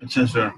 अच्छा सर।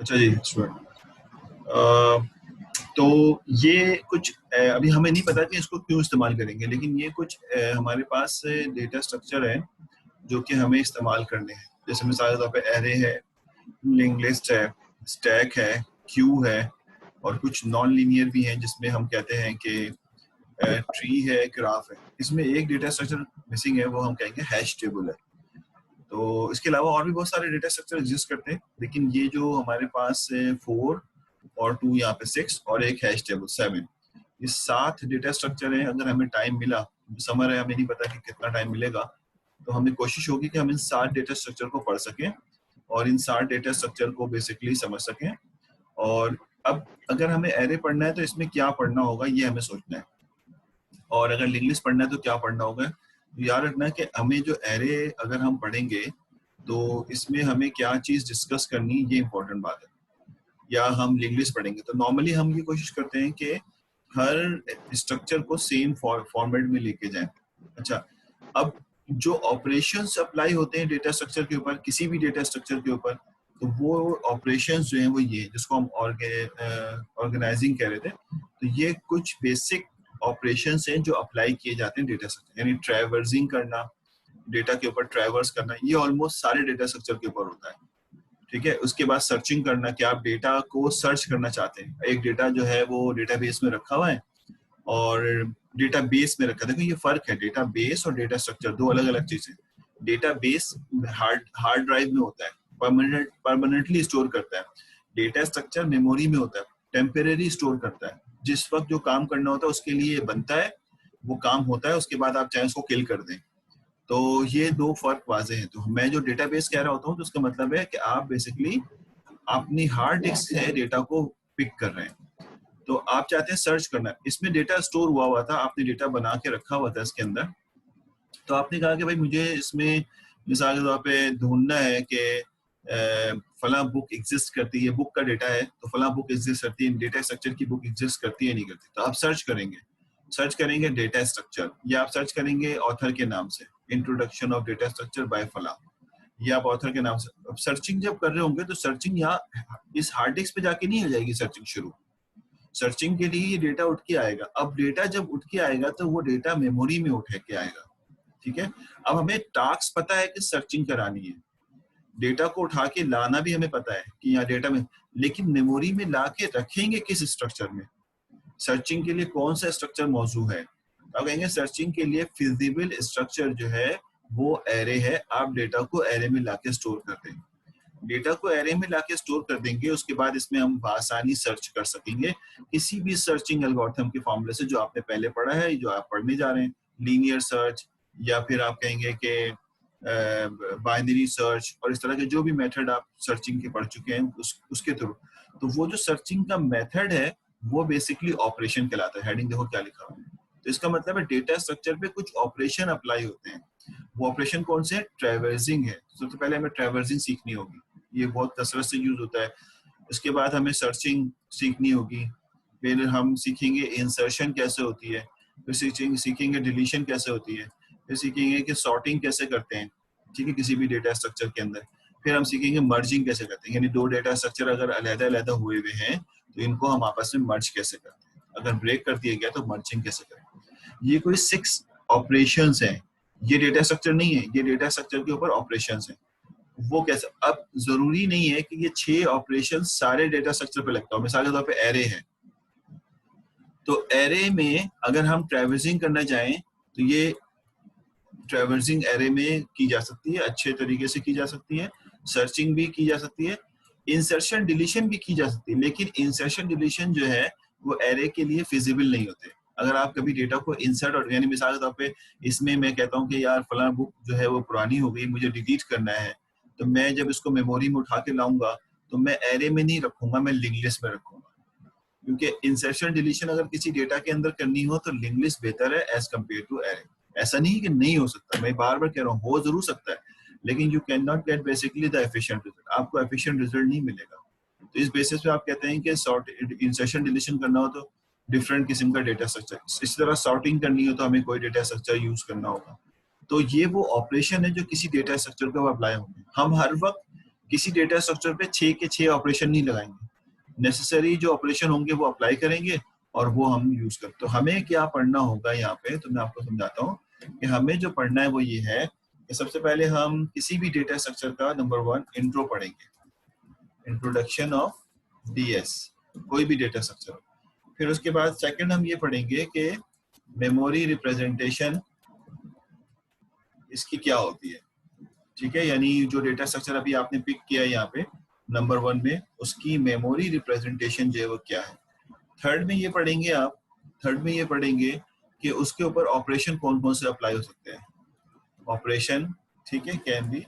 अच्छा जी श्योर। तो ये कुछ अभी हमें नहीं पता कि इसको क्यों इस्तेमाल करेंगे, लेकिन ये कुछ हमारे पास डेटा स्ट्रक्चर है जो कि हमें इस्तेमाल करने हैं। जैसे मिसाल के तौर पे एरे है, लिंक लिस्ट है, स्टैक है, क्यू है, और कुछ नॉन लीनियर भी हैं जिसमें हम कहते हैं कि ट्री है, ग्राफ है। इसमें एक डेटा स्ट्रक्चर मिसिंग है, वो हम कहेंगे हैश टेबल है। तो इसके अलावा और भी बहुत सारे डेटा स्ट्रक्चर एग्जिस्ट करते हैं, लेकिन ये जो हमारे पास 4 और 2 यहाँ पे 6 और एक हैश टेबल 7, ये 7 डेटा स्ट्रक्चर है। अगर हमें टाइम मिला, समर है, हमें नहीं पता कि कितना टाइम मिलेगा, तो हमें कोशिश होगी कि हम इन 7 डेटा स्ट्रक्चर को पढ़ सकें और इन 7 डेटा स्ट्रक्चर को बेसिकली समझ सकें। और अब अगर हमें एरे पढ़ना है तो इसमें क्या पढ़ना होगा ये हमें सोचना है, और अगर लिंक लिस्ट पढ़ना है तो क्या पढ़ना होगा। तो याद रखना कि हमें जो एरे अगर हम पढ़ेंगे तो इसमें हमें क्या चीज़ डिस्कस करनी, ये इंपॉर्टेंट बात है। या हम लिंक लिस्ट पढ़ेंगे तो नॉर्मली हम ये कोशिश करते हैं कि हर स्ट्रक्चर को सेम फॉर्मेट में लेके जाएं। अच्छा, अब जो ऑपरेशंस अप्लाई होते हैं डेटा स्ट्रक्चर के ऊपर, किसी भी डेटा स्ट्रक्चर के ऊपर, तो वो ऑपरेशंस जो हैं वो ये, जिसको हम ऑर्गेनाइजिंग कह रहे थे, तो ये कुछ बेसिक ऑपरेशंस हैं जो अप्लाई किए जाते हैं डेटा स्ट्रक्चर। यानी ट्रैवर्सिंग करना, डेटा के ऊपर ट्रैवर्स करना, ये ऑलमोस्ट सारे डेटा स्ट्रक्चर के ऊपर होता है। ठीक है, उसके बाद सर्चिंग करना, कि आप डेटा को सर्च करना चाहते हैं। एक डेटा जो है वो डेटाबेस में रखा हुआ है और डेटाबेस में रखा है। देखो ये फर्क है, डेटाबेस और डेटा स्ट्रक्चर दो अलग अलग चीजें। डेटाबेस हार्ड ड्राइव में होता है, परमानेंटली स्टोर करता है। डेटा स्ट्रक्चर मेमोरी में होता है, टेम्परेरी स्टोर करता है। जिस वक्त जो काम करना होता है उसके लिए बनता है, वो काम होता है, उसके बाद आप चाहे उसको किल कर दें। तो ये दो फर्क वाजे हैं। तो मैं जो डेटाबेस कह रहा होता हूँ तो उसका मतलब है कि आप बेसिकली अपनी हार्ड डिस्क से डेटा को पिक कर रहे हैं। तो आप चाहते हैं सर्च करना, इसमें डेटा स्टोर हुआ था, आपने डेटा बना के रखा हुआ था इसके अंदर। तो आपने कहा कि भाई मुझे इसमें मिसाल के तौर पे ढूंढना है कि फला बुक एग्जिस्ट करती है, बुक का डेटा है तो फला बुक एग्जिस्ट करती है, डेटा स्ट्रक्चर की बुक एग्जिस्ट करती है नहीं करती। तो आप सर्च करेंगे डेटा स्ट्रक्चर, या आप सर्च करेंगे ऑथर के नाम से, introduction of data structure bye फला, ये आप ऑथर के नाम से। अब सर्चिंग जब कर रहे होंगे तो सर्चिंग यहाँ इस हार्ड डिस्क पे जाके नहीं हो जाएगी सर्चिंग शुरू। सर्चिंग के लिए ये डेटा उठ के आएगा। अब डेटा जब उठ के आएगा तो वो डेटा मेमोरी में उठ के आएगा। ठीक है, अब हमें टास्क पता है कि सर्चिंग करानी है, डेटा को उठा के लाना भी हमें पता है कि यहाँ डेटा में, लेकिन मेमोरी में ला के रखेंगे किस स्ट्रक्चर में, सर्चिंग के लिए कौन सा स्ट्रक्चर मौजूद है। अब कहेंगे सर्चिंग के लिए फिजिबल स्ट्रक्चर जो है वो एरे है। आप डेटा को एरे में लाके स्टोर कर देंगे, डेटा को एरे में लाके स्टोर कर देंगे, उसके बाद इसमें हम आसानी सर्च कर सकेंगे किसी भी सर्चिंग एल्गोरिथम के फॉर्मूले से जो आपने पहले पढ़ा है, जो आप पढ़ने जा रहे हैं, लीनियर सर्च, या फिर आप कहेंगे कि बाइनरी सर्च, और इस तरह के जो भी मेथड आप सर्चिंग के पढ़ चुके हैं उसके थ्रू। तो वो जो सर्चिंग का मेथड है वो बेसिकली ऑपरेशन कहलाता है। हेडिंग देखो क्या लिखा हुआ है। तो इसका मतलब है डेटा स्ट्रक्चर पे कुछ ऑपरेशन अप्लाई होते हैं। वो ऑपरेशन कौन से है? ट्रैवर्सिंग है। सबसे पहले हमें ट्रैवर्सिंग सीखनी होगी, ये बहुत कसरत से यूज होता है। उसके बाद हमें सर्चिंग सीखनी होगी, फिर हम सीखेंगे इंसर्शन कैसे होती है, फिर सीखेंगे डिलीशन कैसे होती है, फिर सीखेंगे कि सॉर्टिंग कैसे करते हैं, ठीक है, किसी भी डेटा स्ट्रक्चर के अंदर। फिर हम सीखेंगे मर्जिंग कैसे करते हैं, यानी दो डेटा स्ट्रक्चर अगर अलग-अलग हुए हुए हैं तो इनको हम आपस में मर्ज कैसे करते हैं, अगर ब्रेक कर दिया गया तो मर्जिंग कैसे करें। ये कोई 6 ऑपरेशंस हैं, ये डेटा स्ट्रक्चर नहीं है, ये डेटा स्ट्रक्चर के ऊपर ऑपरेशंस हैं। वो कैसे, अब जरूरी नहीं है कि ये 6 ऑपरेशन सारे डेटा स्ट्रक्चर पे लगता हो। मिसाल के तौर पे एरे है, तो एरे में अगर हम ट्रैवर्सिंग करना चाहें तो ये ट्रैवर्सिंग एरे में की जा सकती है, अच्छे तरीके से की जा सकती है, सर्चिंग भी की जा सकती है, इंसर्शन डिलीशन भी की जा सकती है। लेकिन इंसर्शन डिलीशन जो है वो एरे के लिए फिजिबल नहीं होते। अगर आप कभी डेटा को इंसर्ट और यानी मिसाल के तौर पे इसमें मैं कहता हूँ कि यार फलाना बुक जो है वो पुरानी हो गई, मुझे डिलीट करना है, तो मैं जब इसको मेमोरी में उठा के लाऊंगा तो मैं एरे में नहीं रखूंगा, मैं लिंक लिस्ट में रखूंगा। क्योंकि इंसर्शन डिलीशन अगर किसी डेटा के अंदर करनी हो तो लिंक लिस्ट बेहतर है एज कम्पेयर टू एरे। ऐसा नहीं कि नहीं हो सकता, मैं बार बार कह रहा हूँ हो जरूर सकता है, लेकिन you can not gate basically the efficient result, आपको एफिशिएंट रिजल्ट नहीं मिलेगा। तो इस बेसिस पे आप कहते हैं कि सॉर्ट इंसर्शन डिलीशन करना हो तो डिफरेंट किस्म का डेटा स्ट्रक्चर, इस तरह सॉर्टिंग करनी हो तो हमें कोई डेटा स्ट्रक्चर यूज करना होगा। तो ये वो ऑपरेशन है जो किसी डेटा स्ट्रक्चर को अप्लाई होंगे। हम हर वक्त किसी डेटा स्ट्रक्चर पे 6 के 6 ऑपरेशन नहीं लगाएंगे, नेसेसरी जो ऑपरेशन होंगे वो अप्लाई करेंगे और वो हम यूज करते। तो हमें क्या पढ़ना होगा यहाँ पे, तो मैं आपको समझाता हूँ कि हमें जो पढ़ना है वो ये है कि सबसे पहले हम किसी भी डेटा स्ट्रक्चर का नंबर 1 इंट्रो पढ़ेंगे, इंट्रोडक्शन ऑफ डीएस, कोई भी डेटा स्ट्रक्चर। फिर उसके बाद सेकंड हम ये पढ़ेंगे कि मेमोरी रिप्रेजेंटेशन इसकी क्या होती है, ठीक है, यानी जो डेटा स्ट्रक्चर अभी आपने पिक किया है यहाँ पे नंबर 1 में, उसकी मेमोरी रिप्रेजेंटेशन जो है वो क्या है। थर्ड में ये पढ़ेंगे आप, थर्ड में ये पढ़ेंगे कि उसके ऊपर ऑपरेशन कौन कौन से अप्लाई हो सकते हैं, ऑपरेशन, ठीक है, कैन बी,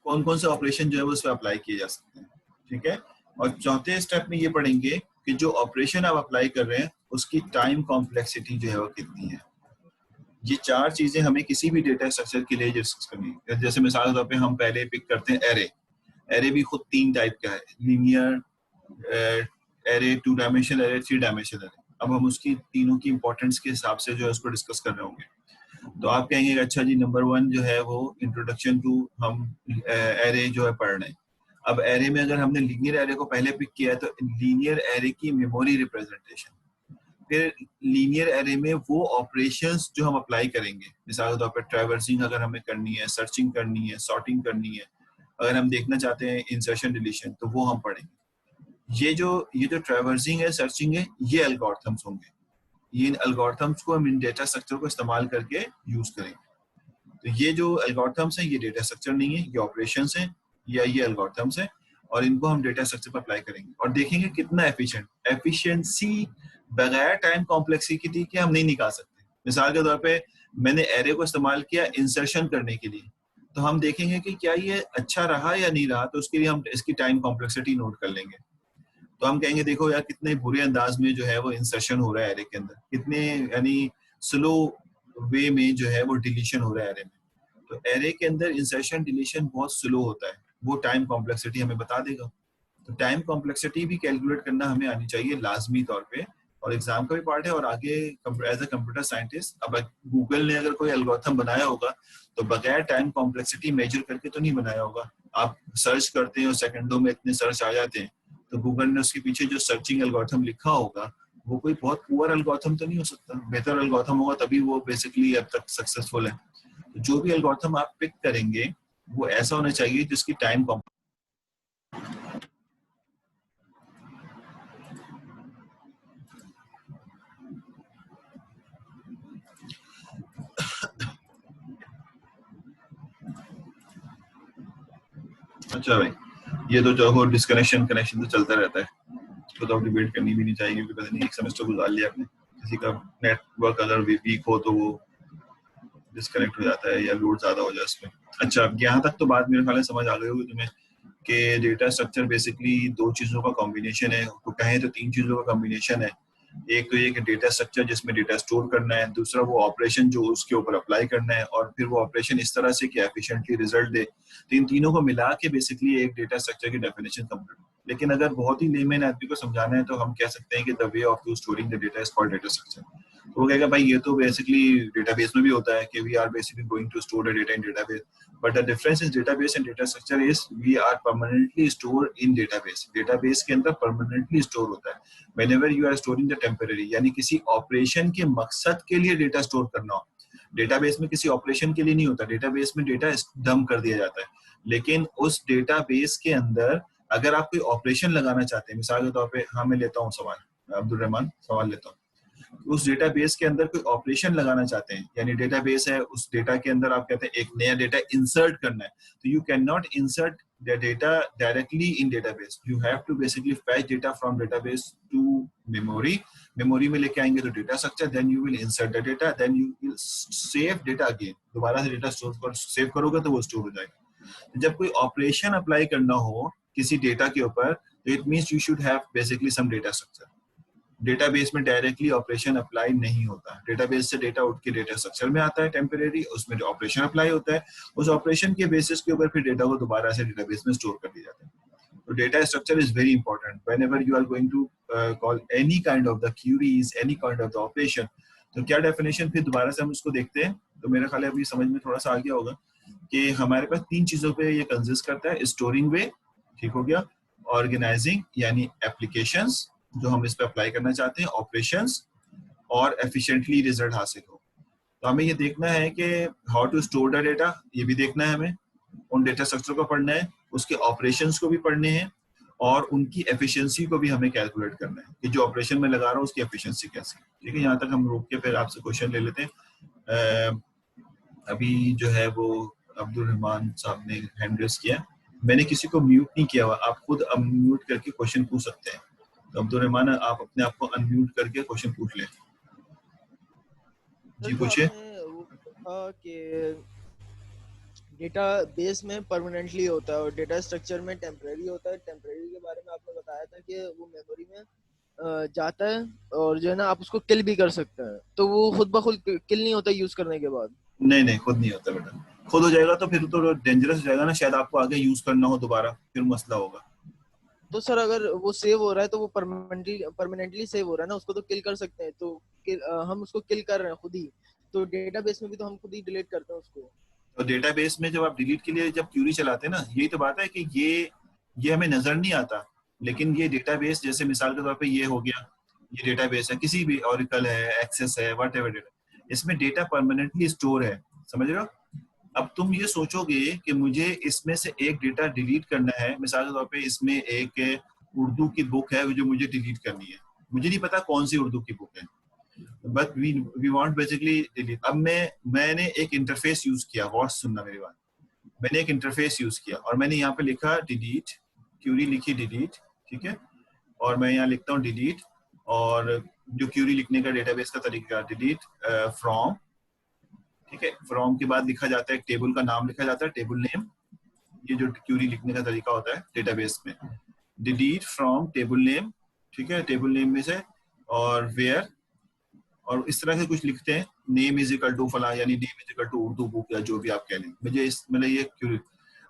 कौन कौन से ऑपरेशन जो है वो उस पर अप्लाई किए जा सकते हैं, ठीक है। और चौथे स्टेप में ये पढ़ेंगे कि जो ऑपरेशन आप अप्लाई कर रहे हैं उसकी टाइम कॉम्प्लेक्सिटी जो है वो कितनी है। ये 4 चीजें हमें किसी भी डेटा स्ट्रक्चर के लिए डिस्कस करनी है। जैसे मिसाल के तौर पे हम पहले पिक करते हैं एरे, एरे भी खुद 3 टाइप का है, linear array, 2 dimensional array, 3 dimensional array. अब हम उसकी तीनों की इंपॉर्टेंस के हिसाब से जो है उसको डिस्कस कर रहे होंगे। तो आप कहेंगे अच्छा जी नंबर 1 जो है वो इंट्रोडक्शन टू हम एरे जो है पढ़ रहे हैं। अब एरे में अगर हमने लीनियर एरे को पहले पिक किया है तो लीनियर एरे की मेमोरी रिप्रेजेंटेशन, फिर लीनियर एरे में वो ऑपरेशंस जो हम अप्लाई करेंगे, मिसाल के तौर पर ट्रैवर्सिंग अगर हमें करनी है, सर्चिंग करनी है, सॉर्टिंग करनी है, अगर हम देखना चाहते हैं इंसर्शन डिलीशन, तो वो हम पढ़ेंगे। ये जो ट्रैवर्सिंग है, सर्चिंग है, ये एल्गोरिथम्स होंगे, ये इन एल्गोरिथम्स को हम इन डेटा स्ट्रक्चर को इस्तेमाल करके यूज करेंगे। तो ये जो एल्गोरिथम्स हैं ये डेटा स्ट्रक्चर नहीं है, ये ऑपरेशंस हैं या ये एल्गोरिथम्स हैं, और इनको हम डेटा स्ट्रक्चर पर अप्लाई करेंगे और देखेंगे कितना एफिशिएंसी बगैर टाइम कॉम्प्लेक्सिटी के हम नहीं निकाल सकते। मिसाल के तौर पे मैंने एरे को इस्तेमाल किया इंसर्शन करने के लिए, तो हम देखेंगे कि क्या ये अच्छा रहा या नहीं रहा, तो उसके लिए हम इसकी टाइम कॉम्प्लेक्सिटी नोट कर लेंगे। तो हम कहेंगे देखो यार कितने बुरे अंदाज में जो है वो इंसर्शन हो रहा है एरे के अंदर, कितने यानी स्लो वे में जो है वो डिलीशन हो रहा है एरे में। तो एरे के अंदर इंसर्शन डिलीशन बहुत स्लो होता है, वो टाइम कॉम्प्लेक्सिटी हमें बता देगा। तो टाइम कॉम्प्लेक्सिटी भी कैलकुलेट करना हमें आनी चाहिए लाजमी तौर पे, और एग्जाम का भी पार्ट है। और आगे एज अ कंप्यूटर साइंटिस्ट, अब गूगल ने अगर कोई एल्गोरिथम बनाया होगा तो बगैर टाइम कॉम्प्लेक्सिटी मेजर करके तो नहीं बनाया होगा। आप सर्च करते हैं और सेकंडों में इतने सर्च आ जाते हैं, तो गूगल ने उसके पीछे जो सर्चिंग एल्गोरिथम लिखा होगा वो कोई बहुत पुअर एल्गोरिथम तो नहीं हो सकता, बेहतर एल्गोरिथम होगा तभी वो बेसिकली अब तक सक्सेसफुल है। तो जो भी एल्गोरिथम आप पिक करेंगे वो ऐसा होना चाहिए जिसकी टाइम अच्छा भाई, ये तो जो डिस्कनेक्शन कनेक्शन तो चलता रहता है, इसको तो डिबेट करनी भी नहीं चाहिए, क्योंकि पता नहीं एक सेमेस्टर गुजार लिया आपने, किसी का नेटवर्क अगर वीक हो तो वो डिस्कनेक्ट हो जाता है या लोड ज्यादा हो जाए उसमें। अच्छा, यहाँ तक तो बात मेरे ख्याल में समझ आ गई होगी तुम्हें कि डेटा स्ट्रक्चर बेसिकली 2 चीजों का कॉम्बिनेशन है, तो कहें तो 3 चीजों का कॉम्बिनेशन है। एक तो ये कि डेटा स्ट्रक्चर जिसमें डेटा स्टोर करना है, दूसरा वो ऑपरेशन जो उसके ऊपर अप्लाई करना है, और फिर वो ऑपरेशन इस तरह से कि एफिशिएंटली रिजल्ट दे। तो इन तीनों को मिला के बेसिकली एक डेटा स्ट्रक्चर की डेफिनेशन कंप्लीट लेकिन अगर बहुत ही लेमैन आदमी को समझाना है तो हम कह सकते हैं कि the way of to storing the data is called data structure. तो वो कहेगा भाई ये तो बेसिकली डेटाबेस में भी होता है कि we are basically going to store the data in database, but the difference is database and data structure is we are permanently store in database. Database के अंदर परमानेंटली स्टोर होता है। Whenever you are storing the temporary, यानी किसी operation के मकसद के लिए डेटा स्टोर करना हो, डेटाबेस में किसी ऑपरेशन के लिए नहीं होता, डेटाबेस में डेटा डंप कर दिया जाता है। लेकिन उस डेटाबेस के अंदर अगर आप कोई ऑपरेशन लगाना चाहते हैं, मिसाल के तौर पे हाँ मैं लेता हूँ सवाल, अब्दुल रहमान सवाल लेता हूँ, उस डेटाबेस के अंदर कोई ऑपरेशन लगाना चाहते हैं, यानी डेटाबेस है उस डेटा के अंदर आप कहते हैं एक नया डेटा इंसर्ट करना है, तो you can not insert the data directly in database, you have to basically fetch data from database to memory, memory में लेके आएंगे तो data structure, then you will insert the data, then you will save data again, दोबारा से data store कर save करोगे तो वो स्टोर हो जाएगा। जब कोई ऑपरेशन अप्लाई करना हो किसी डेटा के ऊपर, तो it means you should have basically some data structure. Database में डायरेक्टली ऑपरेशन अप्लाई नहीं होता, डेटाबेस से डेटा उठ के डेटा स्ट्रक्चर में आता है टेम्परेरी, उसमें जो ऑपरेशन अप्लाई होता है उस ऑपरेशन के बेसिस के ऊपर फिर डेटा को दोबारा से डेटाबेस में स्टोर कर दिया जाता है। तो data structure is very important whenever you are going to call any kind of the queries, any kind of the operation. तो क्या डेफिनेशन फिर दोबारा से हम उसको देखते हैं, तो मेरा ख्याल है अभी समझ में थोड़ा सा आ गया होगा कि हमारे पास तीन चीजों पे ये कंसिस्ट करता है। स्टोरिंग वे, ठीक हो गया, ऑर्गेनाइजिंग यानी एप्लीकेशंस जो हम इस पे अप्लाई करना चाहते हैं, ऑपरेशंस, और एफिशिएंटली रिजल्ट हासिल हो। तो हमें ये देखना है कि how to store the data, ये भी देखना है हमें, उन डेटा स्ट्रक्चर को पढ़ना है, उसके ऑपरेशंस को भी पढ़ने हैं, और उनकी एफिशिएंसी को भी हमें कैलकुलेट करना है कि जो ऑपरेशन में लगा रहा हूँ उसकी एफिशिएंसी कैसी है। ठीक है, यहाँ तक हम रोक के फिर आपसे क्वेश्चन ले लेते हैं। अभी जो है वो अब्दुल रहमान साहब ने हैंड रेस किया, मैंने किसी को म्यूट नहीं किया हुआ, आप खुद अनम्यूट करके क्वेश्चन पूछ सकते हैं। तो अब्दुल रहमान आप अपने आप को अनम्यूट करके क्वेश्चन पूछ लें। जी पूछिए। कि डेटा बेस में परमानेंटली होता है और डेटा स्ट्रक्चर में टेम्परेरी होता है। टेम्परेरी के बारे में आपने बताया था कि वो मेमोरी में जाता है और जो है ना आप उसको किल भी कर सकते हैं, तो वो खुद ब खुद किल नहीं होता यूज करने के बाद? नहीं नहीं, खुद नहीं होता बेटा, खुद हो जाएगा तो फिर तो डेंजरस हो जाएगा ना, शायद आपको आगे यूज करना हो दोबारा, फिर मसला होगा। तो सर अगर वो सेव हो रहा है तो वो परमानेंटली सेव हो रहा है ना, उसको तो किल कर सकते हैं, तो हम उसको किल कर रहे हैं खुद ही, तो डेटाबेस में भी तो हम खुद ही डिलीट करते हैं उसको। तो डेटाबेस में जब आप डिलीट के लिए जब क्यूरी चलाते हैं ना, यही तो बात है कि ये हमें नजर नहीं आता, लेकिन ये डेटाबेस जैसे मिसाल के तौर पे ये हो गया, ये डेटाबेस है, किसी भी ओरेकल है, एक्सेस है, व्हाटएवर डेटा, इसमें डेटा परमानेंटली स्टोर है, समझ रहे हो। अब तुम ये सोचोगे कि मुझे इसमें से एक डेटा डिलीट करना है, मिसाल के तौर पे इसमें एक उर्दू की बुक है जो मुझे डिलीट करनी है, मुझे नहीं पता कौन सी उर्दू की बुक है, but we want basically delete. अब मैंने एक इंटरफेस यूज किया, गौर से सुनना मेरी बात, मैंने एक इंटरफेस यूज किया और मैंने यहाँ पे लिखा डिलीट, क्यूरी लिखी डिलीट, ठीक है, और मैं यहाँ लिखता हूँ डिलीट, और जो क्यूरी लिखने का डेटाबेस का तरीका डिलीट फ्रॉम, ठीक है, फ्रॉम के बाद लिखा जाता है एक टेबल का नाम लिखा जाता है, टेबल नेम, ये जो क्यूरी लिखने का तरीका होता है डेटाबेस में, डिलीट फ्रॉम टेबल नेम, ठीक है, टेबल नेम में से, और वेयर, और इस तरह से कुछ लिखते हैं, नेम इज इक्वल टू फला, यानी name is equal to Urdu book या जो भी आप कह लें, मुझे इस मतलब ये क्यूरी।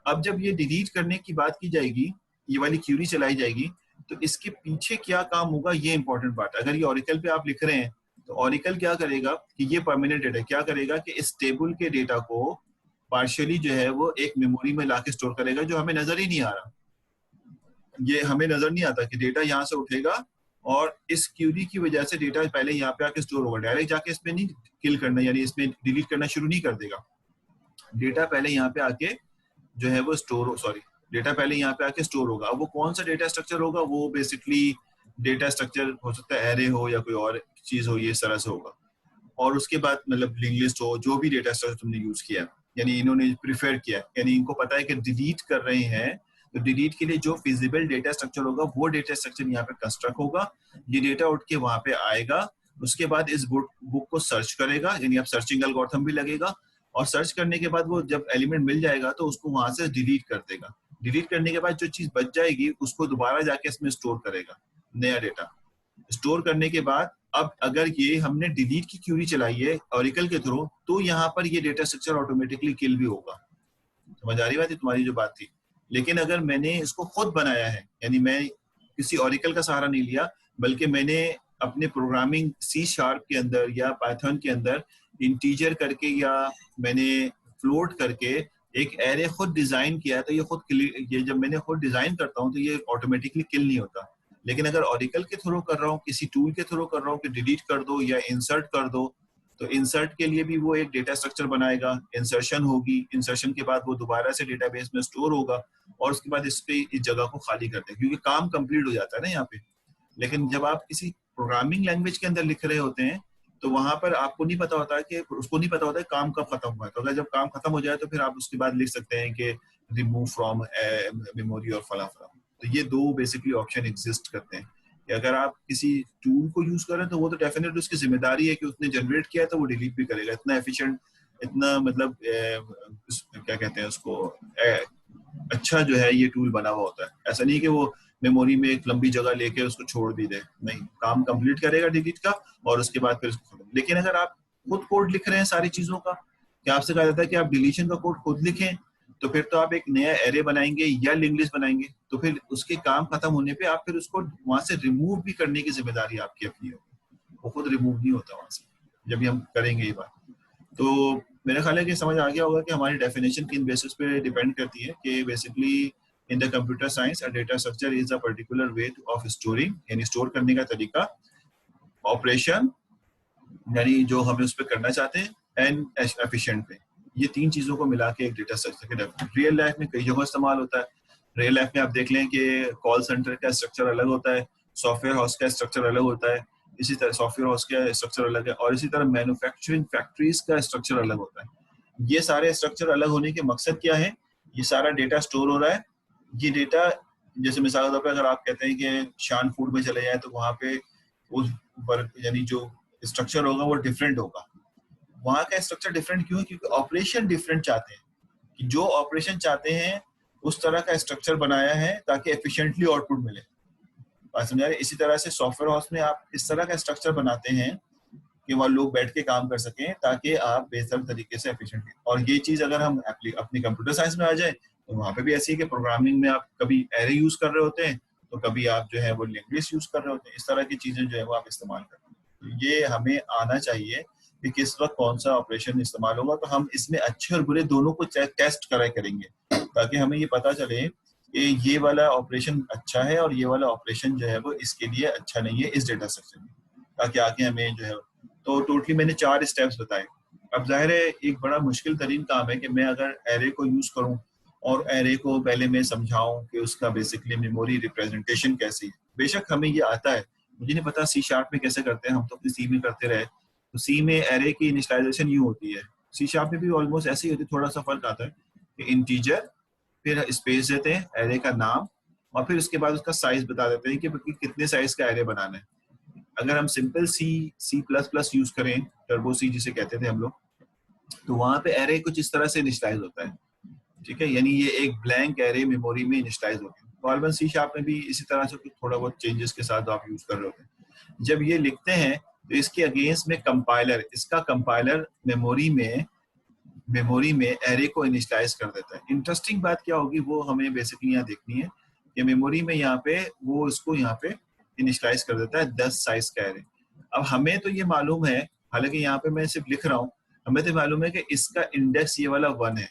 अब जब ये डिलीट करने की बात की जाएगी, ये वाली क्यूरी चलाई जाएगी, तो इसके पीछे क्या काम होगा, ये इंपॉर्टेंट बात है। अगर ये ओरेकल पे आप लिख रहे हैं तो ओरेकल क्या करेगा कि ये परमानेंट डेटा क्या करेगा कि इस टेबल के डेटा को पार्शियली जो है वो एक मेमोरी में लाके स्टोर करेगा, जो हमें नजर ही नहीं आ रहा, ये हमें नजर नहीं आता कि डेटा यहाँ से उठेगा और इस क्यूरी की वजह से डेटा पहले यहाँ पे आके स्टोर होगा, डायरेक्ट जाके इसमें नहीं किल करना, यानी इसमें डिलीट करना शुरू नहीं कर देगा, डेटा पहले यहाँ पे आके जो है वो स्टोर, सॉरी, डेटा पहले यहाँ पे आके स्टोर होगा। अब वो कौन सा डेटा स्ट्रक्चर होगा, वो बेसिकली डेटा स्ट्रक्चर हो सकता है एरे हो या कोई और चीज हो, ये इस तरह से होगा। और उसके बाद मतलब लिंक लिस्ट हो, जो भी डेटा स्ट्रक्चर तुमने यूज किया, यानी इन्होंने प्रिफर किया, यानी इनको पता है कि डिलीट कर रहे हैं, तो डिलीट के लिए जो फिजिबल डेटा स्ट्रक्चर होगा वो डेटा स्ट्रक्चर यहाँ पे कंस्ट्रक्ट होगा, ये डेटा उठ के वहां पे आएगा, उसके बाद इस बुक को सर्च करेगा, यानी अब सर्चिंग एल्गोरिथम भी लगेगा, और सर्च करने के बाद वो जब एलिमेंट मिल जाएगा तो उसको वहां से डिलीट कर देगा, डिलीट करने के बाद जो चीज बच जाएगी उसको दोबारा जाके इसमें स्टोर करेगा, नया डेटा स्टोर करने के बाद अब अगर ये हमने डिलीट की क्यूरी चलाई है ओरेकल के थ्रू, तो यहाँ पर ये डेटा स्ट्रक्चर ऑटोमेटिकली किल भी होगा। समझ आ रही बात है तुम्हारी जो बात थी? लेकिन अगर मैंने इसको खुद बनाया है, यानी मैं किसी ओरेकल का सहारा नहीं लिया, बल्कि मैंने अपने प्रोग्रामिंग सी शार्प के अंदर या पाइथन के अंदर इंटीजर करके या मैंने फ्लोट करके एक एरे खुद डिजाइन किया है, तो ये जब मैंने खुद डिजाइन करता हूँ तो ये ऑटोमेटिकली किल नहीं होता। लेकिन अगर ओरेकल के थ्रू कर रहा हूँ, किसी टूल के थ्रू कर रहा हूँ कि डिलीट कर दो या इंसर्ट कर दो, तो इंसर्ट के लिए भी वो एक डेटा स्ट्रक्चर बनाएगा, इंसर्शन होगी, इंसर्शन के बाद वो दोबारा से डेटाबेस में स्टोर होगा और उसके बाद इस जगह को खाली कर दे, क्योंकि काम कंप्लीट हो जाता है ना यहाँ पे। लेकिन जब आप किसी प्रोग्रामिंग लैंग्वेज के अंदर लिख रहे होते हैं तो वहां पर आपको नहीं पता होता है कि उसको नहीं पता होता है काम कब खत्म हुआ है। तो अगर जब काम खत्म हो जाए तो फिर आप उसके बाद लिख सकते हैं कि रिमूव फ्रॉम मेमोरी और फला फला। तो ये दो बेसिकली ऑप्शन एग्जिस्ट करते हैं कि अगर आप किसी टूल को यूज करें तो वो तो डेफिनेटली उसकी जिम्मेदारी है कि उसने जनरेट किया है तो वो डिलीट भी करेगा। इतना एफिशिएंट, इतना मतलब क्या कहते हैं उसको, अच्छा जो है ये टूल बना हुआ होता है। ऐसा नहीं कि वो मेमोरी में एक लंबी जगह लेके उसको छोड़ भी दे, नहीं, काम कंप्लीट करेगा डिलीट का और उसके बाद फिर उसको खत्म। लेकिन अगर आप खुद कोड लिख रहे हैं सारी चीजों का, कि आपसे कहा जाता है कि आप डिलीशन का कोड खुद लिखें, तो फिर तो आप एक नया एरे बनाएंगे या लिंक्ड लिस्ट बनाएंगे, तो फिर उसके काम खत्म होने पे आप फिर उसको वहां से रिमूव भी करने की जिम्मेदारी आपकी अपनी होगी। वो खुद रिमूव नहीं होता वहां से जब भी हम करेंगे ये बात। तो मेरा ख्याल है कि समझ आ गया होगा कि हमारी डेफिनेशन किन बेसिस पे डिपेंड करती है कि basically in the computer science a data structure is a particular way of storing, यानी स्टोर करने का तरीका, ऑपरेशन यानी जो हमें उस पर करना चाहते हैं, एंड एफिशिएंट पे। ये तीन चीजों को मिला के एक डेटा स्ट्रक्चर के रियल लाइफ में कई जगह इस्तेमाल होता है। रियल लाइफ में आप देख लें कि कॉल सेंटर का स्ट्रक्चर अलग होता है, सॉफ्टवेयर हाउस का स्ट्रक्चर अलग होता है, इसी तरह सॉफ्टवेयर हाउस का स्ट्रक्चर अलग है, और इसी तरह मैन्युफैक्चरिंग फैक्ट्रीज का स्ट्रक्चर अलग होता है। ये सारे स्ट्रक्चर अलग होने के मकसद क्या है? ये सारा डेटा स्टोर हो रहा है। ये डेटा, जैसे मिसाल के तौर पर अगर आप कहते हैं कि शान फूड में चले जाए तो वहाँ पे उस वर्क यानी जो स्ट्रक्चर होगा वो डिफरेंट होगा। वहाँ का स्ट्रक्चर डिफरेंट क्यों है? क्योंकि ऑपरेशन डिफरेंट चाहते हैं, कि जो ऑपरेशन चाहते हैं उस तरह का स्ट्रक्चर बनाया है ताकि एफिशिएंटली आउटपुट मिले। बात समझ आ रही है? इसी तरह से सॉफ्टवेयर हाउस में आप इस तरह का स्ट्रक्चर बनाते हैं कि वहाँ लोग बैठ के काम कर सकें ताकि आप बेहतर तरीके से एफिशिएंटली। और ये चीज अगर हम अपनी कंप्यूटर साइंस में आ जाए तो वहाँ पे भी ऐसी है कि प्रोग्रामिंग में आप कभी एरे यूज कर रहे होते हैं तो कभी आप जो है वो लिंक्ड लिस्ट यूज कर रहे होते हैं। इस तरह की चीजें जो है वो आप इस्तेमाल करते हैं। तो ये हमें आना चाहिए कि किस वक्त कौन सा ऑपरेशन इस्तेमाल होगा, तो हम इसमें अच्छे और बुरे दोनों को टेस्ट कराए करेंगे ताकि हमें ये पता चले कि ये वाला ऑपरेशन अच्छा है और ये वाला ऑपरेशन जो है वो इसके लिए अच्छा नहीं है इस डेटा स्ट्रक्चर में, ताकि आगे हमें जो है। तो टोटली मैंने 4 स्टेप्स बताए। अब जाहिर है एक बड़ा मुश्किल तरीन काम है कि मैं अगर एरे को यूज करूं और एरे को पहले मैं समझाऊं कि उसका बेसिकली मेमोरी रिप्रेजेंटेशन कैसी है। बेशक हमें ये आता है, मुझे नहीं पता सी शार्प में कैसे करते हैं, हम तो अपनी सी में करते रहे। तो सी में एरे की इनिशियलाइजेशन यूं होती है, सी शार्प में भी ऑलमोस्ट ऐसे ही होती है, थोड़ा सा फर्क आता है कि इंटीजर, फिर स्पेस देते हैं, एरे का नाम, और फिर उसके बाद उसका साइज बता देते हैं कि कितने साइज का एरे बनाना है। अगर हम simple C plus plus use करें, टर्बो सी जिसे कहते थे हम लोग, तो वहां पे एरे कुछ इस तरह से इनिशियलाइज होता है। ठीक है, यानी ये एक ब्लैंक एरे मेमोरी में इनिशियलाइज होता है। नॉर्मल सी शार्प में भी इसी तरह से कुछ थोड़ा बहुत चेंजेस के साथ आप यूज कर रहे होते हैं। जब ये लिखते हैं तो इसके अगेंस्ट में कंपाइलर, इसका कंपाइलर मेमोरी में एरे को इनिशियलाइज कर देता है। इंटरेस्टिंग बात क्या होगी वो हमें बेसिकली यहाँ देखनी है कि मेमोरी में यहाँ पे वो इसको यहाँ पे इनिशियलाइज कर देता है 10 साइज का एरे। अब हमें तो ये मालूम है, हालांकि यहाँ पे मैं सिर्फ लिख रहा हूँ, हमें तो मालूम है कि इसका इंडेक्स ये वाला 1 है,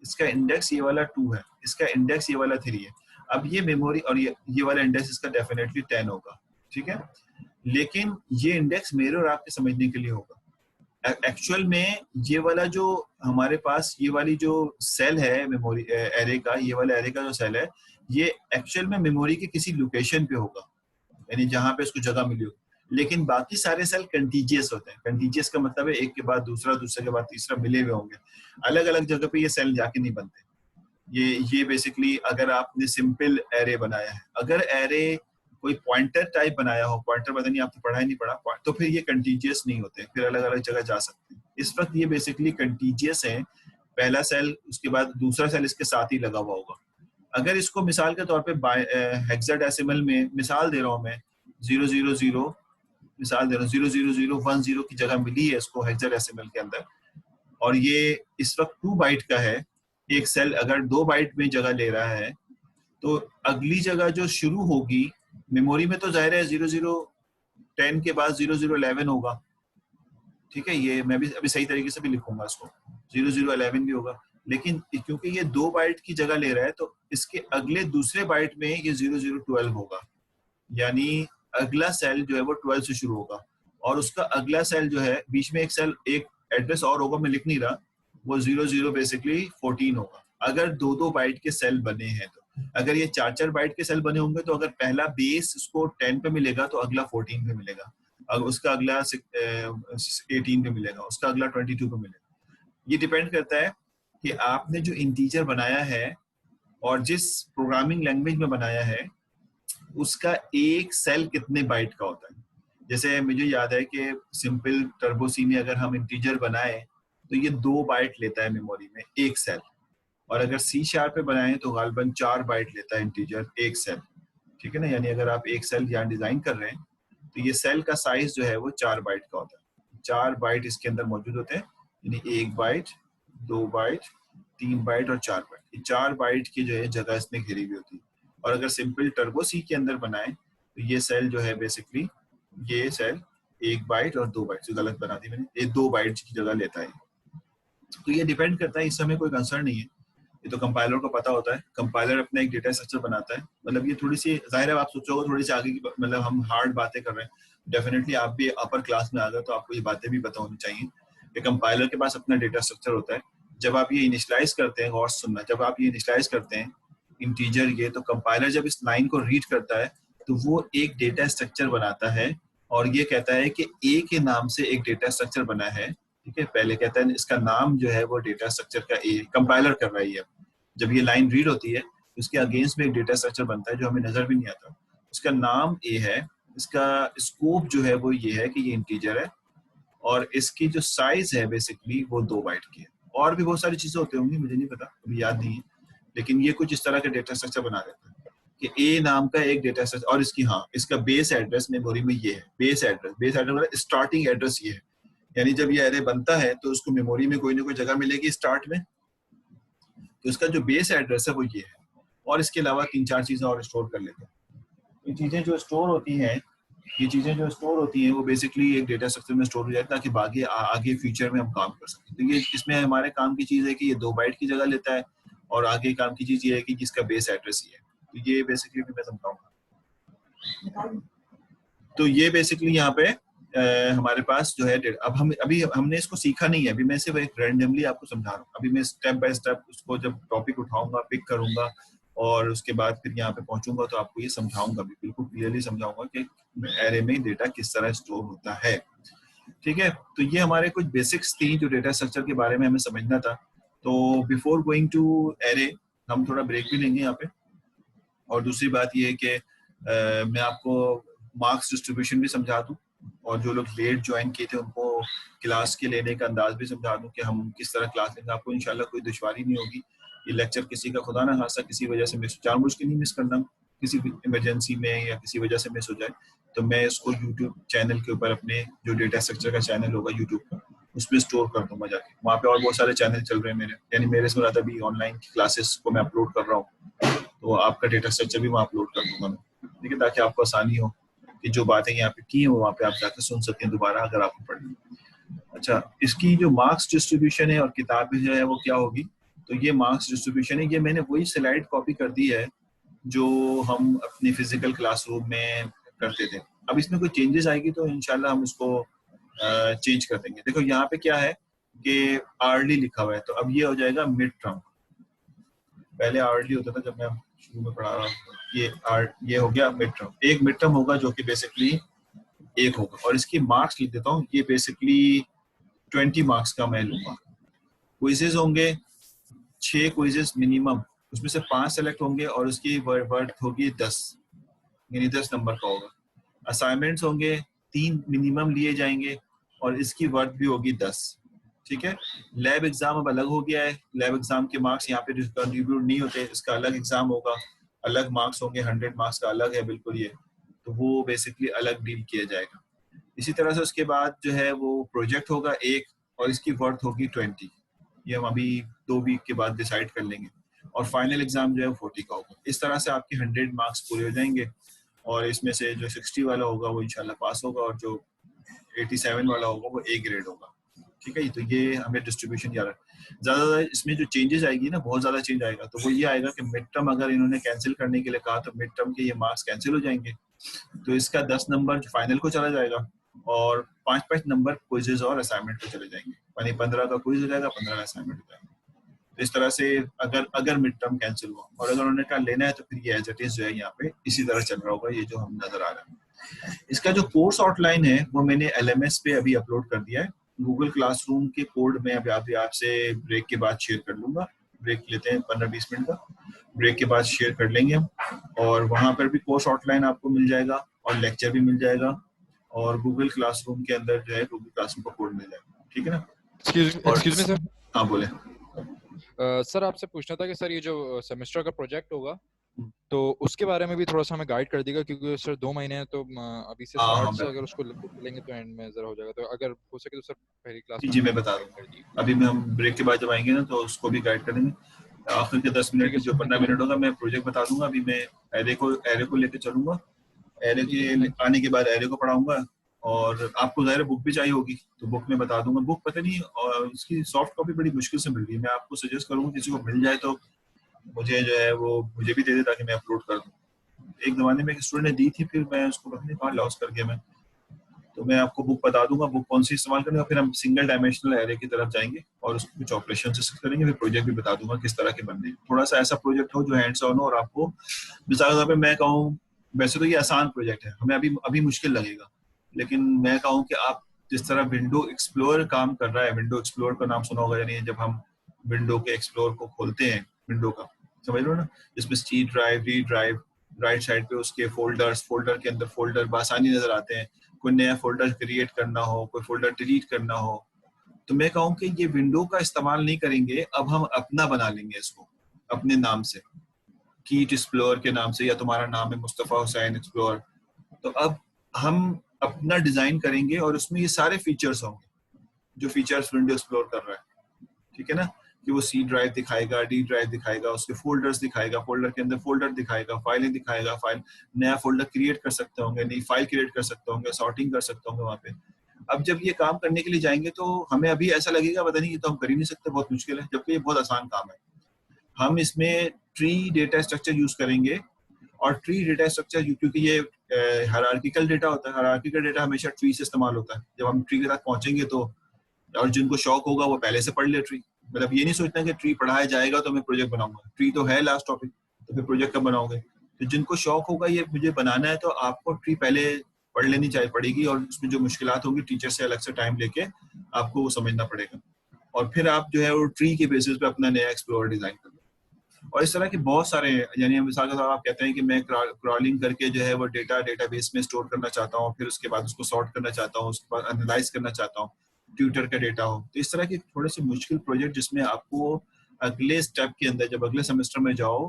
इसका इंडेक्स ये वाला 2 है, इसका इंडेक्स ये वाला 3 है। अब ये मेमोरी और ये वाला इंडेक्स इसका डेफिनेटली 10 होगा। ठीक है, लेकिन ये इंडेक्स मेरे और आपके समझने के लिए होगा। एक्चुअल में ये वाला जो हमारे पास ये वाली जो सेल है मेमोरी एरे का, ये वाला एरे का जो सेल है, ये एक्चुअल में मेमोरी के किसी लोकेशन पे होगा, यानी जहां पे उसको जगह मिली हो। लेकिन बाकी सारे सेल कंटीजियस होते हैं। कंटीजियस का मतलब है एक के बाद दूसरा, दूसरे के बाद तीसरा मिले हुए होंगे। अलग अलग जगह पे ये सेल जाके नहीं बनते। ये बेसिकली अगर आपने सिंपल एरे बनाया है, अगर एरे कोई पॉइंटर टाइप बनाया हो, पॉइंटर पता नहीं आपने पढ़ा ही नहीं पढ़ा, तो फिर ये कंटीजियस नहीं होते, फिर अलग अलग जगह जा सकते हैं। इस वक्त ये बेसिकली कंटीजियस है, पहला सेल उसके बाद दूसरा सेल इसके साथ ही लगा हुआ होगा। अगर इसको मिसाल के तौर पे हेक्साडेसिमल में मिसाल दे रहा हूँ मैं, 000 मिसाल दे रहा हूँ, 00010 की जगह मिली है इसको हेक्साडेसिमल के अंदर, और ये इस वक्त 2 बाइट का है, एक सेल अगर 2 बाइट में जगह ले रहा है तो अगली जगह जो शुरू होगी मेमोरी में तो जाहिर है 0010 के बाद 0011 होगा, ठीक है। ये मैं भी अभी सही तरीके से भी लिखूंगा इसको, 0011 भी होगा, लेकिन क्योंकि ये 2 बाइट की जगह ले रहा है तो इसके अगले दूसरे बाइट में ये 0012 होगा, यानी अगला सेल जो है वो 12 से शुरू होगा, और उसका अगला सेल जो है बीच में एक सेल एक एड्रेस और होगा, मैं लिख नहीं रहा, वो 00 बेसिकली 14 होगा। अगर 2-2 बाइट के सेल बने हैं तो, अगर ये 4-4 बाइट के सेल बने होंगे तो अगर पहला बेस उसको 10 पे मिलेगा तो अगला 14 पे मिलेगा, उसका अगला 18 पे मिलेगा, उसका अगला 22 पे मिलेगा। ये डिपेंड करता है कि आपने जो इंटीजर बनाया है और जिस प्रोग्रामिंग लैंग्वेज में बनाया है उसका एक सेल कितने बाइट का होता है। जैसे मुझे याद है कि सिंपल टर्बो सी में अगर हम इंटीजर बनाए तो ये 2 बाइट लेता है मेमोरी में एक सेल, और अगर सी शार्प पे बनाए तो गालबन 4 बाइट लेता है इंटीजर एक सेल, ठीक है ना। यानी अगर आप एक सेल यहाँ डिजाइन कर रहे हैं तो ये सेल का साइज जो है वो 4 बाइट का होता है, 4 बाइट इसके अंदर मौजूद होते हैं, यानी 1 बाइट, 2 बाइट, 3 बाइट और 4 बाइट, ये 4 बाइट की जो है जगह इसमें घेरी हुई होती है। और अगर सिंपल टर्बो सी के अंदर बनाए तो ये सेल जो है बेसिकली ये सेल 1 बाइट और 2 बाइट, जो गलत बना दी मैंने, ये 2 बाइट की जगह लेता है। तो ये डिपेंड करता है, इस समय कोई कंसर्न नहीं है, ये तो कंपाइलर को पता होता है, कंपाइलर अपना एक डेटा स्ट्रक्चर बनाता है। मतलब ये थोड़ी सी जाहिर है आप सोचोगे थोड़ी सी आगे की, मतलब हम हार्ड बातें कर रहे हैं, डेफिनेटली आप भी अपर क्लास में आ गए तो आपको ये बातें भी पता होनी चाहिए कि कंपाइलर के पास अपना डेटा स्ट्रक्चर होता है। जब आप ये इनिशियलाइज करते हैं, और सुनना, जब आप ये इनिशियलाइज करते हैं इंटीजर ये, तो कंपाइलर जब इस लाइन को रीड करता है तो वो एक डेटा स्ट्रक्चर बनाता है और ये कहता है कि ए के नाम से एक डेटा स्ट्रक्चर बना है, ठीक है। पहले कहता है इसका नाम जो है वो डेटा स्ट्रक्चर का ए, कंपाइलर कर रहा है। जब ये लाइन रीड होती है तो उसके अगेंस्ट में एक डेटा स्ट्रक्चर बनता है जो हमें नजर भी नहीं आता, उसका नाम ए है, इसका स्कोप जो है वो ये है कि ये इंटीजर है, और इसकी जो साइज है बेसिकली वो 2 बाइट की है। और भी बहुत सारी चीजें होती होंगी, मुझे नहीं पता, अभी याद नहीं है, लेकिन ये कुछ इस तरह के डेटा स्ट्रक्चर बना देता है कि ए नाम का एक डेटा स्ट्रक्चर, और इसकी हाँ इसका बेस एड्रेस मेमोरी में ये है, बेस एड्रेस, बेस एड्रेस मतलब स्टार्टिंग एड्रेस ये है, यानी जब ये एरे बनता है तो उसको मेमोरी में कोई ना कोई जगह मिलेगी स्टार्ट में, तो इसका जो बेस एड्रेस है वो ये है। और इसके अलावा 3-4 चीजें और स्टोर कर लेते हैं। ये चीजें जो स्टोर होती हैं, ये चीजें जो स्टोर होती हैं वो बेसिकली एक डेटा स्ट्रक्चर में स्टोर हो जाए ताकि आगे फ्यूचर में हम काम कर सकें। तो ये इसमें हमारे काम की चीज है कि ये 2 बाइट की जगह लेता है, और आगे काम की चीज ये है कि जिसका बेस एड्रेस ही है। तो ये बेसिकली मैं समझाऊंगा। तो ये बेसिकली यहाँ पे हमारे पास जो है, अब हम अभी हमने इसको सीखा नहीं है, अभी मैं सिर्फ एक रैंडमली आपको समझा रहा हूँ। अभी मैं स्टेप बाय स्टेप उसको जब टॉपिक उठाऊंगा, पिक करूंगा, और उसके बाद फिर यहाँ पे पहुंचूंगा तो आपको ये समझाऊंगा, भी बिल्कुल क्लियरली समझाऊंगा कि एरे में डेटा किस तरह स्टोर होता है, ठीक है। तो ये हमारे कुछ बेसिक्स थी जो डेटा स्ट्रक्चर के बारे में हमें समझना था। तो बिफोर गोइंग टू एरे हम थोड़ा ब्रेक भी लेंगे यहाँ पे, और दूसरी बात ये है कि मैं आपको मार्क्स डिस्ट्रीब्यूशन भी समझा दूं, और जो लोग लेट ज्वाइन किए थे उनको क्लास के लेने का अंदाज भी समझा दूं कि हम किस तरह क्लास लेंगे। आपको इंशाल्लाह कोई दुश्वारी नहीं होगी। ये लेक्चर किसी का खुदा ना खासा किसी वजह से मिस, जानबूझ के नहीं मिस करना, किसी भी इमरजेंसी में या किसी वजह से मिस हो जाए तो मैं इसको यूट्यूब चैनल के ऊपर, अपने जो डेटा स्ट्रक्चर का चैनल होगा यूट्यूब पर, उसमें स्टोर कर दूंगा जाके। वहाँ पे और बहुत सारे चैनल चल रहे हैं मेरे, यानी मेरे से ज़्यादा भी ऑनलाइन क्लासेस को मैं अपलोड कर रहा हूँ, तो आपका डेटा स्ट्रक्चर भी वहाँ अपलोड कर दूंगा मैं, ठीक है, ताकि आपको आसानी हो कि जो बातें यहाँ पे की हैं वो वहाँ पे आप जाकर सुन सकते हैं दोबारा अगर आपको पढ़नी। अच्छा, इसकी जो मार्क्स डिस्ट्रीब्यूशन है और किताबें जो है वो क्या होगी, तो ये मार्क्स डिस्ट्रीब्यूशन है, ये मैंने वही स्लाइड कॉपी कर दी है जो हम अपनी फिजिकल क्लासरूम में करते थे। अब इसमें कोई चेंजेस आएगी तो इंशाल्लाह हम उसको चेंज कर देंगे। देखो यहाँ पे क्या है कि आर्ली लिखा हुआ है, तो अब ये हो जाएगा मिड टर्म। पहले आर्ली होता था जब मैं शुरू में पढ़ा रहा हूँ, ये हो गया मिड टर्म। एक मिड टर्म होगा जो कि बेसिकली एक होगा, और इसकी मार्क्स लिख देता हूँ, ये बेसिकली 20 मार्क्स का मैं लूंगा। क्विजेज होंगे 6 क्विजेज मिनिमम, उसमें से 5 सेलेक्ट होंगे और उसकी वर्थ होगी 10, यानी 10 नंबर का होगा। असाइनमेंट्स होंगे 3 मिनिमम लिए जाएंगे और इसकी वर्थ भी होगी 10, ठीक है। लैब एग्जाम अब अलग हो गया है, लैब एग्जाम के मार्क्स यहाँ पे कंट्रीब्यूट नहीं होते, इसका अलग एग्जाम होगा, अलग मार्क्स होंगे, 100 मार्क्स का अलग है बिल्कुल ये, तो वो बेसिकली अलग डील किया जाएगा। इसी तरह से उसके बाद जो है वो प्रोजेक्ट होगा एक, और इसकी वर्थ होगी 20, ये हम अभी 2 वीक के बाद डिसाइड कर लेंगे, और फाइनल एग्जाम जो है 40 का होगा। इस तरह से आपके 100 मार्क्स पूरे हो जाएंगे, और इसमें से जो 60 वाला होगा वो इंशाल्लाह पास होगा, और जो 87 वाला होगा वो ए ग्रेड होगा। ठीक है, तो ये हमें डिस्ट्रीब्यूशन याद है। ज्यादा इसमें जो चेंजेस आएगी ना, बहुत ज्यादा चेंज आएगा, तो वो ये आएगा कि मिड टर्म अगर इन्होंने कैंसिल करने के लिए कहा तो मिड टर्म के ये मार्क्स कैंसिल हो जाएंगे, तो इसका 10 नंबर फाइनल को चला जाएगा, और 5-5 नंबर क्विजेज और असाइनमेंट को चले जाएंगे, यानी 15 का क्विज हो जाएगा, 15 का असाइनमेंट हो जाएगा। तो इस तरह से अगर अगर मिड टर्म कैंसिल हुआ, और अगर उन्होंने कहा लेना है तो फिर ये एज इट इज जो है यहाँ पे इसी तरह चल रहा होगा, ये जो हम नजर आ रहा है। इसका जो कोर्स आउटलाइन है वो मैंने LMS पे अभी अपलोड कर दिया है। गूगल क्लासरूम के कोड में अभी आपसे ब्रेक के बाद शेयर कर लूंगा। ब्रेक लेते हैं 15-20 मिनट का, ब्रेक के बाद शेयर कर लेंगे हम, और वहां पर भी कोर्स आउटलाइन आपको मिल जाएगा, और लेक्चर भी मिल जाएगा, और गूगल क्लासरूम के अंदर जो है गूगल क्लासरूम का कोड मिल जाएगा। ठीक है ना? Excuse me sir. हाँ बोले। सर आपसे पूछना था कि सर ये जो सेमेस्टर का प्रोजेक्ट होगा तो उसके बारे में भी थोड़ा सा हमें गाइड कर देगा, क्योंकि सर 2 महीने हैं तो अभी से स्टार्ट से अगर उसको लेंगे तो एंड में जरा हो जाएगा, तो अगर हो सके तो सर पहली क्लास जी मैं बता दूंगा। अभी हम ब्रेक के बाद जब आएंगे ना तो उसको भी गाइड करेंगे। आखिर के 10 मिनट जो 15 मिनट होगा मैं प्रोजेक्ट बता दूंगा। अभी मैं एरे को लेके चलूंगा, एरे के आने के बाद एरे को पढ़ाऊंगा, और आपको ज़ाहिर बुक भी चाहिए होगी तो बुक में बता दूंगा। बुक पता नहीं, और उसकी सॉफ्ट कॉपी बड़ी मुश्किल से मिल रही है। मैं आपको सजेस्ट करूंगा किसी को मिल जाए तो मुझे जो है वो मुझे भी दे दे, ताकि मैं अपलोड कर दूं। एक जमाने में एक स्टूडेंट ने दी थी, फिर मैं उसको पता नहीं कहाँ लॉस कर गया मैं। तो मैं आपको बुक बता दूंगा, बुक कौन सी इस्तेमाल करेंगे, फिर हम सिंगल डायमेंशनल एरे की तरफ जाएंगे और उसको कुछ ऑपरेशन से करेंगे, फिर प्रोजेक्ट भी बता दूंगा किस तरह के बनने। थोड़ा सा ऐसा प्रोजेक्ट हो जो हैंड्स ऑन हो, और आपको मिसाल के तौर पे मैं कहूँ, वैसे तो ये आसान प्रोजेक्ट है, हमें अभी मुश्किल लगेगा, लेकिन मैं कहूँ कि आप जिस तरह विंडो एक्सप्लोर काम कर रहा है, विंडो एक्सप्लोर का नाम सुना होगा, यानी जब हम विंडो के एक्सप्लोर को खोलते हैं, विंडो का समझ लो ना, जिसमें C drive, D drive, right side पे उसके फोल्डर के अंदर फोल्डर बासानी नजर आते हैं। कोई नया फोल्डर क्रिएट करना हो, कोई फोल्डर डिलीट करना हो, तो मैं कहूँ कि ये विंडो का इस्तेमाल नहीं करेंगे, अब हम अपना बना लेंगे इसको अपने नाम से, कीट एक्सप्लोर के नाम से, या तुम्हारा नाम है मुस्तफ़ा हुसैन एक्सप्लोर, तो अब हम अपना डिजाइन करेंगे और उसमें ये सारे फीचर्स होंगे जो फीचर्स विंडो एक्सप्लोर कर रहा है। ठीक है ना, कि वो सी ड्राइव दिखाएगा, डी ड्राइव दिखाएगा, उसके फोल्डर्स दिखाएगा, फोल्डर के अंदर फोल्डर दिखाएगा, फाइलें दिखाएगा, फाइल नया फोल्डर क्रिएट कर सकते होंगे, नई फाइल क्रिएट कर सकते होंगे, सॉर्टिंग कर सकते होंगे वहाँ पे। अब जब ये काम करने के लिए जाएंगे तो हमें अभी ऐसा लगेगा पता नहीं, ये तो हम कर ही नहीं सकते, बहुत मुश्किल है, जबकि ये बहुत आसान काम है। हम इसमें ट्री डेटा स्ट्रक्चर यूज करेंगे, और ट्री डेटा स्ट्रक्चर क्योंकि ये हायरार्किकल डेटा होता है, हायरार्किकल डेटा हमेशा ट्री से इस्तेमाल होता है। जब हम ट्री के साथ पहुंचेंगे तो, और जिनको शौक होगा वो पहले से पढ़ ले ट्री, मतलब ये नहीं सोचना कि ट्री पढ़ाया जाएगा तो मैं प्रोजेक्ट बनाऊंगा, ट्री तो है लास्ट टॉपिक, तो फिर प्रोजेक्ट कब बनाओगे? तो जिनको शौक होगा ये मुझे बनाना है, तो आपको ट्री पहले पढ़ लेनी चाहिए पड़ेगी, और उसमें जो मुश्किलात होंगी टीचर से अलग से टाइम लेके आपको वो समझना पड़ेगा, और फिर आप जो है वो ट्री के बेसिस पे अपना नया एक्सप्लोर डिजाइन कर लो। और इस तरह के बहुत सारे, यानी मिसाल के तौर आप कहते हैं कि मैं क्रॉलिंग करके जो है वो डेटाबेस में स्टोर करना चाहता हूँ, फिर उसके बाद उसको सॉर्ट करना चाहता हूँ, उसके बाद एनालाइज करना चाहता हूँ, ट्विटर का डेटा हो, तो इस तरह के थोड़े से मुश्किल प्रोजेक्ट जिसमें आपको अगले स्टेप के अंदर जब अगले सेमेस्टर में जाओ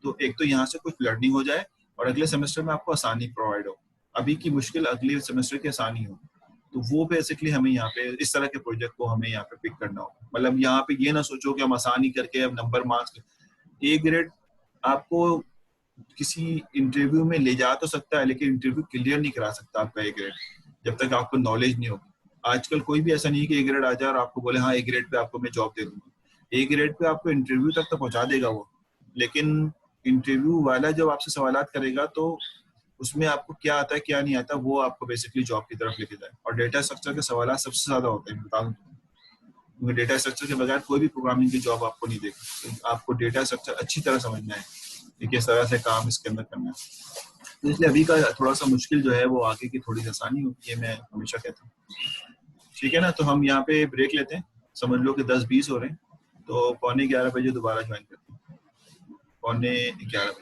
तो एक तो यहाँ से कुछ लर्निंग हो जाए, और अगले सेमेस्टर में आपको आसानी प्रोवाइड हो, अभी की मुश्किल अगले सेमेस्टर की आसानी हो। तो वो बेसिकली हमें यहाँ पे इस तरह के प्रोजेक्ट को हमें यहाँ पे पिक करना होगा। मतलब यहाँ पे ये ना सोचो कि हम आसानी करके अब नंबर मार्क्स, ए ग्रेड आपको किसी इंटरव्यू में ले जा तो सकता है, लेकिन इंटरव्यू क्लियर नहीं करा सकता आपका ए ग्रेड, जब तक आपको नॉलेज नहीं होगी। आजकल कोई भी ऐसा नहीं है कि ए ग्रेड आ जाए और आपको बोले हाँ ए ग्रेड पे आपको मैं जॉब दे दूंगा। ए ग्रेड पे आपको इंटरव्यू तक तो पहुंचा देगा वो, लेकिन इंटरव्यू वाला जब आपसे सवालात करेगा तो उसमें आपको क्या आता है क्या नहीं आता, वो आपको बेसिकली जॉब की तरफ लेके जाए। और डेटा स्ट्रक्चर के सवाल सबसे ज्यादा होते हैं, बता दूं, क्योंकि डेटा स्ट्रक्चर के बगैर कोई भी प्रोग्रामिंग की जॉब आपको नहीं देगी। तो आपको डेटा स्ट्रक्चर अच्छी तरह समझना है कि किस तरह से काम इसके अंदर करना है। तो इसलिए अभी का थोड़ा सा मुश्किल जो है वो आगे की थोड़ी आसानी होगी, ये मैं हमेशा कहता हूँ। ठीक है ना, तो हम यहाँ पे ब्रेक लेते हैं, समझ लो कि 10-20 हो रहे हैं, तो 11:15 दोबारा ज्वाइन करते हैं, 11:15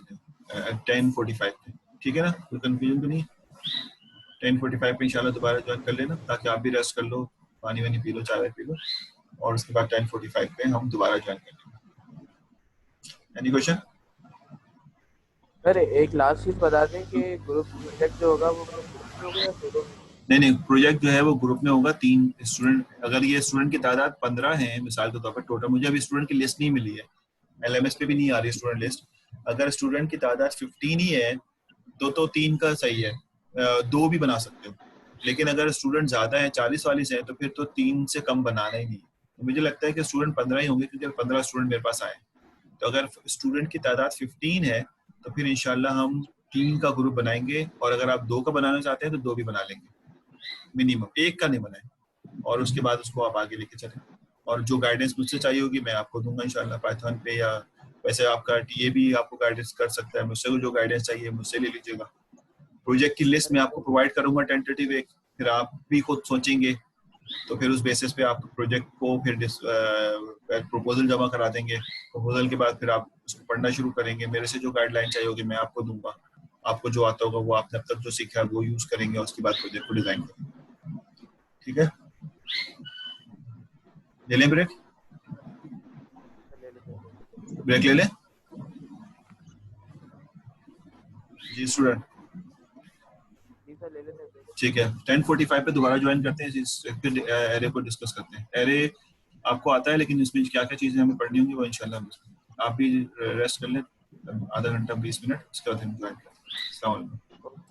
10:45 पे। ठीक है ना, कोई कंफ्यूजन तो नहीं? 10:45 पे इंशाल्लाह दोबारा ज्वाइन कर लेना, ताकि आप भी रेस्ट कर लो, पानी वानी पी लो, चाय पी लो, और उसके बाद 10:45 पे हम दोबारा ज्वाइन कर लेंगे। Any question? सर एक लास्ट चीज बता दें कि ग्रुप प्रोजेक्ट जो होगा वो ग्रुप में होगा या सोलो में? नहीं, प्रोजेक्ट जो है वो ग्रुप में होगा, 3 स्टूडेंट, अगर ये स्टूडेंट की तादाद 15 है मिसाल के तौर पर टोटल, मुझे अभी स्टूडेंट की लिस्ट नहीं मिली है, एलएमएस पे भी नहीं आ रही स्टूडेंट लिस्ट, अगर स्टूडेंट की तादाद 15 ही है तो 3 का सही है, 2 भी बना सकते हो, लेकिन अगर स्टूडेंट ज्यादा है 40-40 है तो फिर तो 3 से कम बनाना ही नहीं। तो मुझे लगता है कि स्टूडेंट 15 ही होंगे, क्योंकि 15 स्टूडेंट मेरे पास आए, तो अगर स्टूडेंट की तादाद 15 है तो फिर इंशाल्लाह हम 3 का ग्रुप बनाएंगे, और अगर आप 2 का बनाना चाहते हैं तो 2 भी बना लेंगे, मिनिमम 1 का नहीं बनाए, और उसके बाद उसको आप आगे लेके चलें। और जो गाइडेंस मुझसे चाहिए होगी मैं आपको दूंगा इंशाल्लाह पाइथन पे, या वैसे आपका टीए भी आपको गाइडेंस कर सकता है, मुझसे जो गाइडेंस चाहिए मुझसे ले लीजिएगा। प्रोजेक्ट की लिस्ट मैं आपको प्रोवाइड करूंगा टेंटेटिव एक, फिर आप भी खुद सोचेंगे, तो फिर उस बेसिस पे आप प्रोजेक्ट को फिर प्रपोजल जमा करा देंगे, प्रपोजल के बाद फिर आप उसको पढ़ना शुरू करेंगे, मेरे से जो गाइडलाइन चाहिए होगी मैं आपको दूंगा, आपको जो आता होगा वो आपने अब तक जो सीखा है वो यूज करेंगे, उसके बाद प्रोजेक्ट को डिजाइन करेंगे। ठीक है, ले लें ब्रेक? ब्रेक ले लें जी स्टूडेंट? ठीक है, 10:45 पे दोबारा ज्वाइन करते हैं, इस एरे को डिस्कस करते हैं। एरे आपको आता है, लेकिन इसमें क्या क्या चीजें हमें पढ़नी होंगी वो इंशाल्लाह आप भी रेस्ट कर लें आधा घंटा 20 मिनट, उसके बाद हम ज्वाइन करें। अस्सलाम वालेकुम।